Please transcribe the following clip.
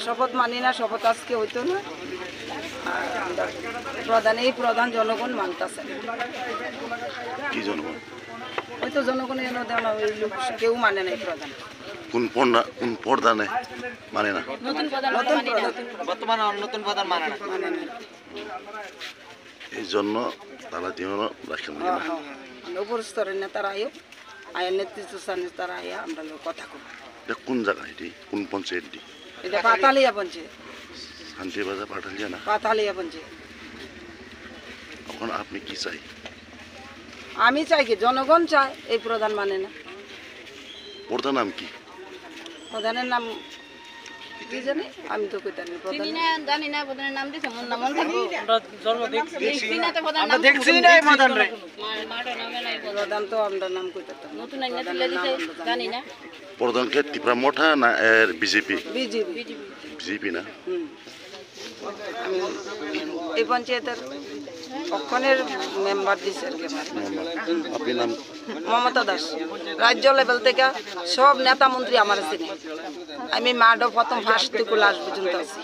শপথ মানি না, শপথ আজকে হইতো না। প্রধান জনগণ মানতেছে। কি জনগণ? হয়তো জনগণ এনে দেয় না, ওই লোক কেউ মানে নাই প্রধান। কোন প্রধানে মানে না? বর্তমানে নতুন প্রধান মানে না। এই জন্য তারা দিন রাখেন না। উপর স্তরের নেতারা আয়া নেতৃত্ব স্থানীয় তারা আয়া আমরা কথা কব। কোন জায়গা এটি? কোন পঞ্চায়েত? এটা পাতালিয়া পঞ্চায়েত। শান্তিবাজার পাঠালিয়া না? পাতালিয়া পঞ্চায়েত। এখন আপনি কি চাই? আমি চাই কি জনগণ চায়, এই প্রধান মানে না। প্রধান নাম কি? প্রধানের নাম কি জানি, আমি তো কইতাম না। প্রধান জানি না, প্রধানের নাম দিছে মন নাম থাকবো। আমরা দেখছি না এই প্রধান রে। প্রধান তো আমরা নাম কইতাম নতুন আইনা তুলে দিছে, জানি না। প্রধানকে ত্রিপুরা মোঠা না এর বিজেপি? বিজেপি না? আমি এই পঞ্চায়েতের অক্ষণের মেম্বার দিছে আর কি। আপনি নাম? মমতা দাস। রাজ্য লেভেল থেকে সব নেতা মন্ত্রী আমার চিনে। আমি মাঠও প্রথম ফার্স্ট থেকে লাস্ট পর্যন্ত আছি।